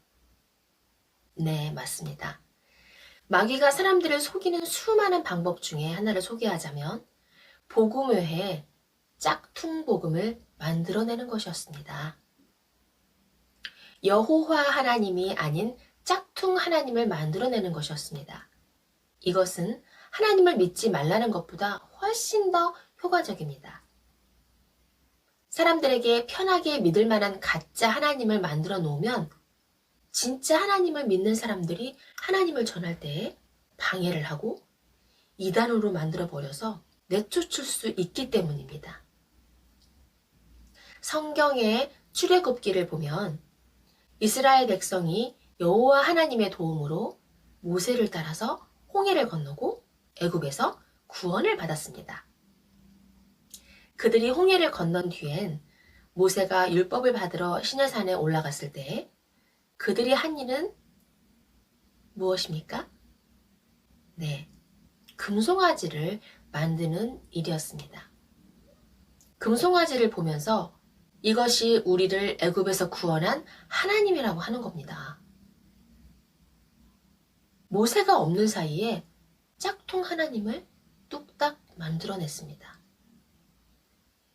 네, 맞습니다. 마귀가 사람들을 속이는 수많은 방법 중에 하나를 소개하자면 복음 외에 짝퉁 복음을 만들어내는 것이었습니다. 여호와 하나님이 아닌 짝퉁 하나님을 만들어내는 것이었습니다. 이것은 하나님을 믿지 말라는 것보다 훨씬 더 효과적입니다. 사람들에게 편하게 믿을 만한 가짜 하나님을 만들어 놓으면 진짜 하나님을 믿는 사람들이 하나님을 전할 때에 방해를 하고 이단으로 만들어버려서 내쫓을 수 있기 때문입니다. 성경의 출애굽기를 보면 이스라엘 백성이 여호와 하나님의 도움으로 모세를 따라서 홍해를 건너고 애굽에서 구원을 받았습니다. 그들이 홍해를 건넌 뒤엔 모세가 율법을 받으러 시내산에 올라갔을 때 그들이 한 일은 무엇입니까? 네, 금송아지를 만드는 일이었습니다. 금송아지를 보면서 이것이 우리를 애굽에서 구원한 하나님이라고 하는 겁니다. 모세가 없는 사이에 짝퉁 하나님을 뚝딱 만들어냈습니다.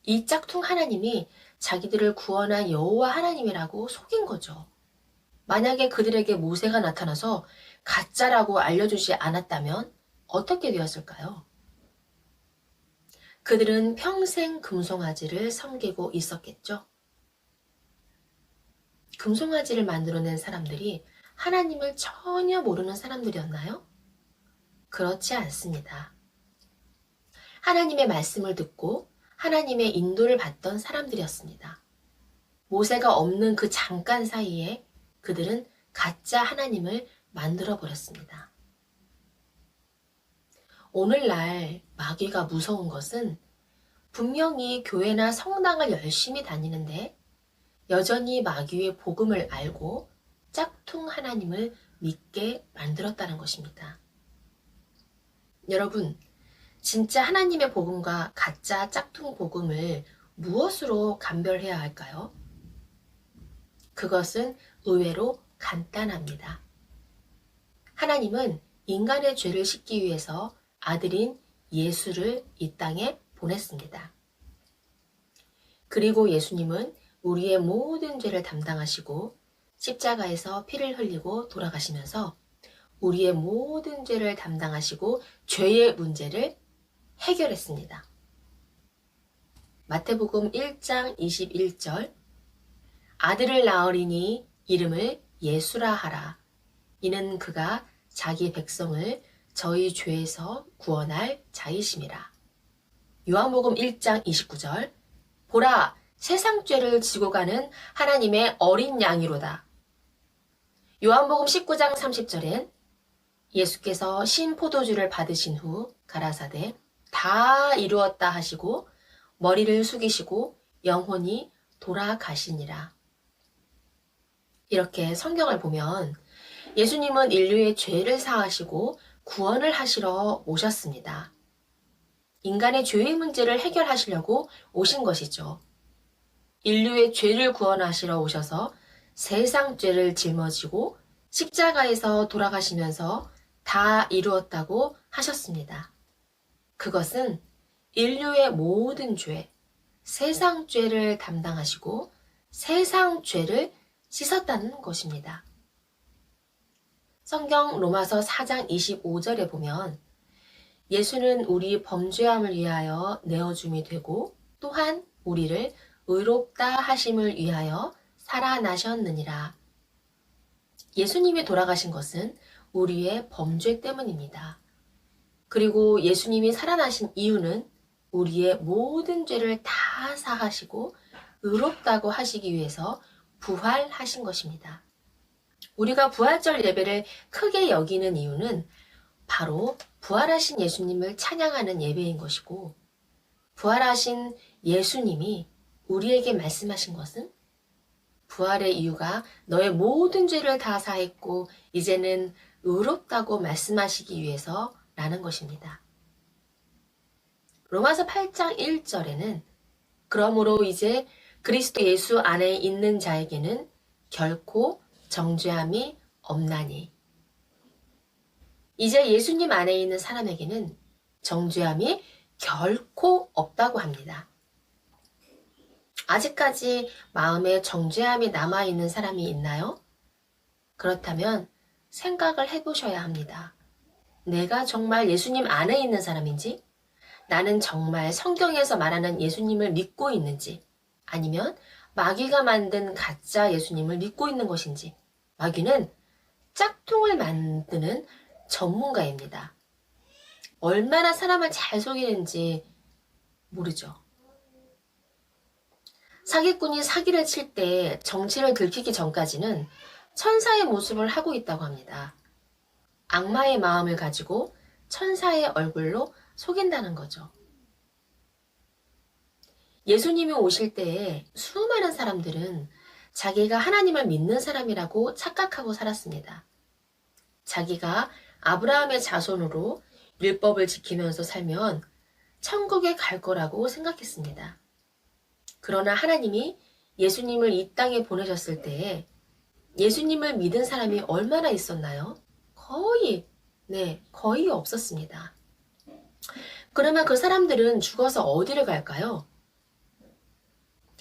이 짝퉁 하나님이 자기들을 구원한 여호와 하나님이라고 속인 거죠. 만약에 그들에게 모세가 나타나서 가짜라고 알려주지 않았다면 어떻게 되었을까요? 그들은 평생 금송아지를 섬기고 있었겠죠. 금송아지를 만들어낸 사람들이 하나님을 전혀 모르는 사람들이었나요? 그렇지 않습니다. 하나님의 말씀을 듣고 하나님의 인도를 받던 사람들이었습니다. 모세가 없는 그 잠깐 사이에 그들은 가짜 하나님을 만들어 버렸습니다. 오늘날 마귀가 무서운 것은 분명히 교회나 성당을 열심히 다니는데 여전히 마귀의 복음을 알고 짝퉁 하나님을 믿게 만들었다는 것입니다. 여러분, 진짜 하나님의 복음과 가짜 짝퉁 복음을 무엇으로 감별해야 할까요? 그것은 의외로 간단합니다. 하나님은 인간의 죄를 씻기 위해서 아들인 예수를 이 땅에 보냈습니다. 그리고 예수님은 우리의 모든 죄를 담당하시고 십자가에서 피를 흘리고 돌아가시면서 우리의 모든 죄를 담당하시고 죄의 문제를 해결했습니다. 마태복음 1장 21절 아들을 낳으리니 이름을 예수라 하라. 이는 그가 자기 백성을 저희 죄에서 구원할 자이심이라. 요한복음 1장 29절 보라 세상 죄를 지고 가는 하나님의 어린 양이로다. 요한복음 19장 30절엔 예수께서 신포도주를 받으신 후 가라사대 다 이루었다 하시고 머리를 숙이시고 영혼이 돌아가시니라. 이렇게 성경을 보면 예수님은 인류의 죄를 사하시고 구원을 하시러 오셨습니다. 인간의 죄의 문제를 해결하시려고 오신 것이죠. 인류의 죄를 구원하시러 오셔서 세상 죄를 짊어지고 십자가에서 돌아가시면서 다 이루었다고 하셨습니다. 그것은 인류의 모든 죄, 세상 죄를 담당하시고 세상 죄를 씻었다는 것입니다. 성경 로마서 4장 25절에 보면 예수는 우리 범죄함을 위하여 내어줌이 되고 또한 우리를 의롭다 하심을 위하여 살아나셨느니라. 예수님이 돌아가신 것은 우리의 범죄 때문입니다. 그리고 예수님이 살아나신 이유는 우리의 모든 죄를 다 사하시고 의롭다고 하시기 위해서 부활하신 것입니다. 우리가 부활절 예배를 크게 여기는 이유는 바로 부활하신 예수님을 찬양하는 예배인 것이고, 부활하신 예수님이 우리에게 말씀하신 것은 부활의 이유가 너의 모든 죄를 다 사했고 이제는 의롭다고 말씀하시기 위해서라는 것입니다. 로마서 8장 1절에는 그러므로 이제 그리스도 예수 안에 있는 자에게는 결코 정죄함이 없나니. 이제 예수님 안에 있는 사람에게는 정죄함이 결코 없다고 합니다. 아직까지 마음에 정죄함이 남아있는 사람이 있나요? 그렇다면 생각을 해보셔야 합니다. 내가 정말 예수님 안에 있는 사람인지, 나는 정말 성경에서 말하는 예수님을 믿고 있는지, 아니면 마귀가 만든 가짜 예수님을 믿고 있는 것인지. 마귀는 짝퉁을 만드는 전문가입니다. 얼마나 사람을 잘 속이는지 모르죠. 사기꾼이 사기를 칠 때 정체를 들키기 전까지는 천사의 모습을 하고 있다고 합니다. 악마의 마음을 가지고 천사의 얼굴로 속인다는 거죠. 예수님이 오실 때에 수많은 사람들은 자기가 하나님을 믿는 사람이라고 착각하고 살았습니다. 자기가 아브라함의 자손으로 율법을 지키면서 살면 천국에 갈 거라고 생각했습니다. 그러나 하나님이 예수님을 이 땅에 보내셨을 때에 예수님을 믿은 사람이 얼마나 있었나요? 거의 없었습니다. 그러면 그 사람들은 죽어서 어디를 갈까요?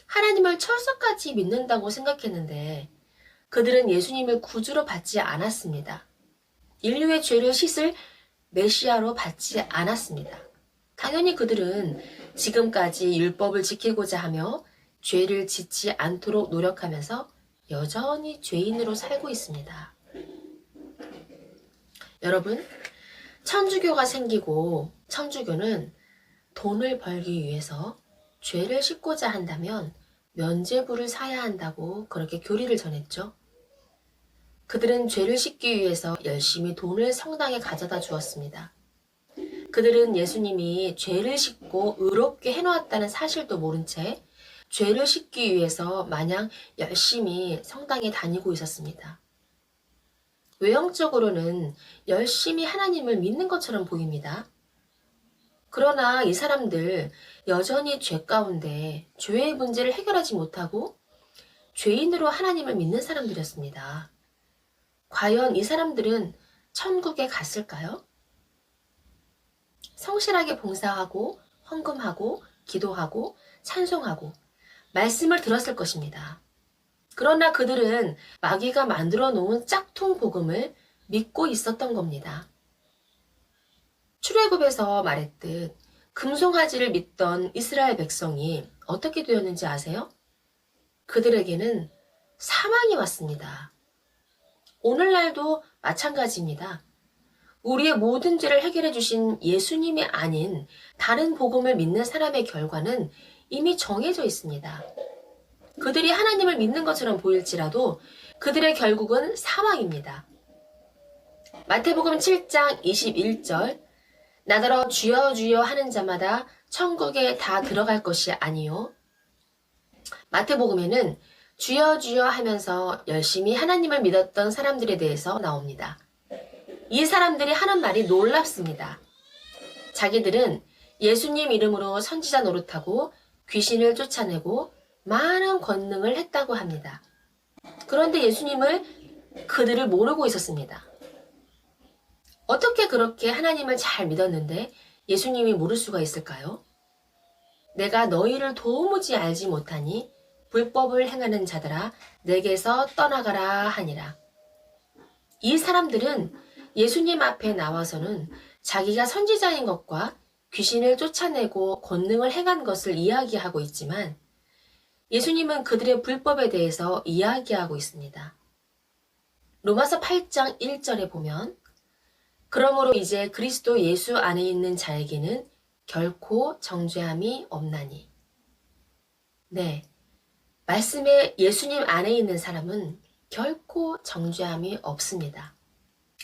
하나님을 철석같이 믿는다고 생각했는데 그들은 예수님을 구주로 받지 않았습니다. 인류의 죄를 씻을 메시아로 받지 않았습니다. 당연히 그들은 지금까지 율법을 지키고자 하며 죄를 짓지 않도록 노력하면서 여전히 죄인으로 살고 있습니다. 여러분, 천주교가 생기고 천주교는 돈을 벌기 위해서 죄를 씻고자 한다면 면죄부를 사야 한다고 그렇게 교리를 전했죠. 그들은 죄를 씻기 위해서 열심히 돈을 성당에 가져다 주었습니다. 그들은 예수님이 죄를 씻고 의롭게 해놓았다는 사실도 모른 채 죄를 씻기 위해서 마냥 열심히 성당에 다니고 있었습니다. 외형적으로는 열심히 하나님을 믿는 것처럼 보입니다. 그러나 이 사람들 여전히 죄 가운데 죄의 문제를 해결하지 못하고 죄인으로 하나님을 믿는 사람들이었습니다. 과연 이 사람들은 천국에 갔을까요? 성실하게 봉사하고 헌금하고 기도하고 찬송하고 말씀을 들었을 것입니다. 그러나 그들은 마귀가 만들어 놓은 짝퉁 복음을 믿고 있었던 겁니다. 출애굽에서 말했듯 금송아지를 믿던 이스라엘 백성이 어떻게 되었는지 아세요? 그들에게는 사망이 왔습니다. 오늘날도 마찬가지입니다. 우리의 모든 죄를 해결해 주신 예수님이 아닌 다른 복음을 믿는 사람의 결과는 이미 정해져 있습니다. 그들이 하나님을 믿는 것처럼 보일지라도 그들의 결국은 사망입니다. 마태복음 7장 21절 나더러 주여 주여 하는 자마다 천국에 다 들어갈 것이 아니요. 마태복음에는 주여 주여 하면서 열심히 하나님을 믿었던 사람들에 대해서 나옵니다. 이 사람들이 하는 말이 놀랍습니다. 자기들은 예수님 이름으로 선지자 노릇하고 귀신을 쫓아내고 많은 권능을 했다고 합니다. 그런데 예수님을 그들을 모르고 있었습니다. 어떻게 그렇게 하나님을 잘 믿었는데 예수님이 모를 수가 있을까요? 내가 너희를 도무지 알지 못하니 불법을 행하는 자들아 내게서 떠나가라 하니라. 이 사람들은 예수님 앞에 나와서는 자기가 선지자인 것과 귀신을 쫓아내고 권능을 행한 것을 이야기하고 있지만 예수님은 그들의 불법에 대해서 이야기하고 있습니다. 로마서 8장 1절에 보면 그러므로 이제 그리스도 예수 안에 있는 자에게는 결코 정죄함이 없나니. 네, 말씀에 예수님 안에 있는 사람은 결코 정죄함이 없습니다.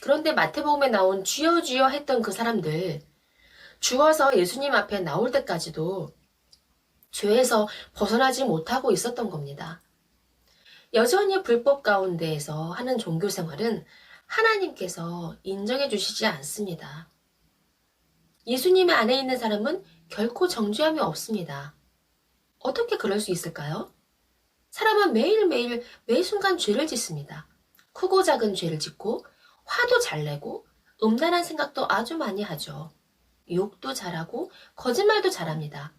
그런데 마태복음에 나온 주여 주여 했던 그 사람들, 죽어서 예수님 앞에 나올 때까지도 죄에서 벗어나지 못하고 있었던 겁니다. 여전히 불법 가운데에서 하는 종교 생활은 하나님께서 인정해 주시지 않습니다. 예수님 안에 있는 사람은 결코 정죄함이 없습니다. 어떻게 그럴 수 있을까요? 사람은 매일매일 매 순간 죄를 짓습니다. 크고 작은 죄를 짓고 화도 잘 내고 음란한 생각도 아주 많이 하죠. 욕도 잘하고 거짓말도 잘합니다.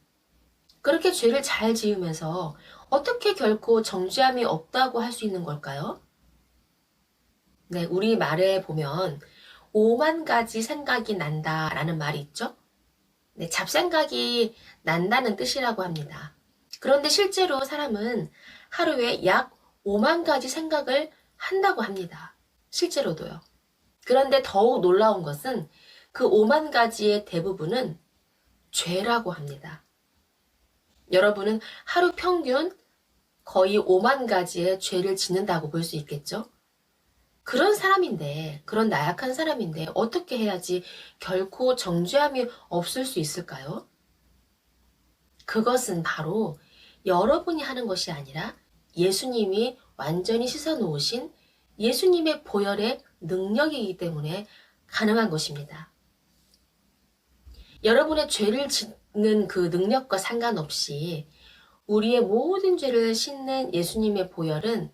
그렇게 죄를 잘 지으면서 어떻게 결코 정죄함이 없다고 할 수 있는 걸까요? 네, 우리 말에 보면 5만 가지 생각이 난다라는 말이 있죠. 네, 잡생각이 난다는 뜻이라고 합니다. 그런데 실제로 사람은 하루에 약 5만 가지 생각을 한다고 합니다. 실제로도요. 그런데 더욱 놀라운 것은 그 5만 가지의 대부분은 죄라고 합니다. 여러분은 하루 평균 거의 5만 가지의 죄를 짓는다고 볼 수 있겠죠? 그런 사람인데, 그런 나약한 사람인데 어떻게 해야지 결코 정죄함이 없을 수 있을까요? 그것은 바로 여러분이 하는 것이 아니라 예수님이 완전히 씻어놓으신 예수님의 보혈의 능력이기 때문에 가능한 것입니다. 여러분의 죄를 짓는 그 능력과 상관없이 우리의 모든 죄를 씻는 예수님의 보혈은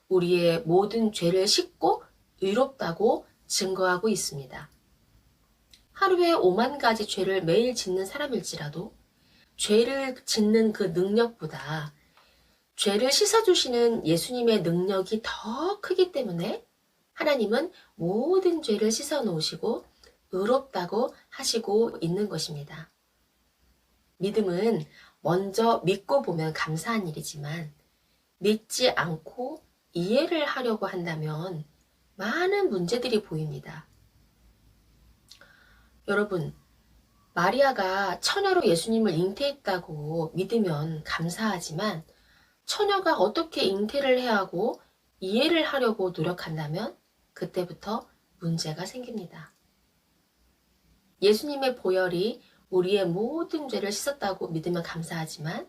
우리의 모든 죄를 씻고 의롭다고 증거하고 있습니다. 하루에 5만 가지 죄를 매일 짓는 사람일지라도 죄를 짓는 그 능력보다 죄를 씻어주시는 예수님의 능력이 더 크기 때문에 하나님은 모든 죄를 씻어 놓으시고 의롭다고 하시고 있는 것입니다. 믿음은 먼저 믿고 보면 감사한 일이지만 믿지 않고 이해를 하려고 한다면 많은 문제들이 보입니다. 여러분, 마리아가 처녀로 예수님을 잉태했다고 믿으면 감사하지만 처녀가 어떻게 잉태를 해야 하고 이해를 하려고 노력한다면 그때부터 문제가 생깁니다. 예수님의 보혈이 우리의 모든 죄를 씻었다고 믿으면 감사하지만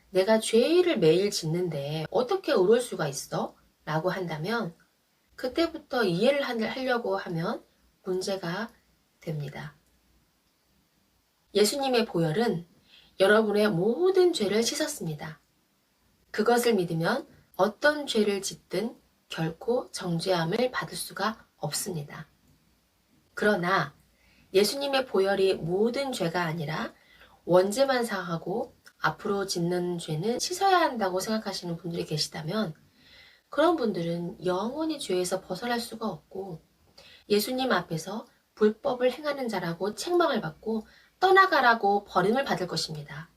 내가 죄를 매일 짓는데 어떻게 의로울 수가 있어? 라고 한다면 그때부터 이해를 하려고 하면 문제가 됩니다. 예수님의 보혈은 여러분의 모든 죄를 씻었습니다. 그것을 믿으면 어떤 죄를 짓든 결코 정죄함을 받을 수가 없습니다. 그러나 예수님의 보혈이 모든 죄가 아니라 원죄만 사하고 앞으로 짓는 죄는 씻어야 한다고 생각하시는 분들이 계시다면 그런 분들은 영원히 죄에서 벗어날 수가 없고 예수님 앞에서 불법을 행하는 자라고 책망을 받고 떠나가라고 버림을 받을 것입니다.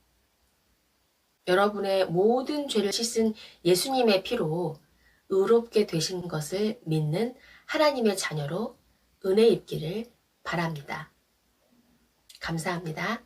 여러분의 모든 죄를 씻은 예수님의 피로 의롭게 되신 것을 믿는 하나님의 자녀로 은혜 입기를 바랍니다. 감사합니다.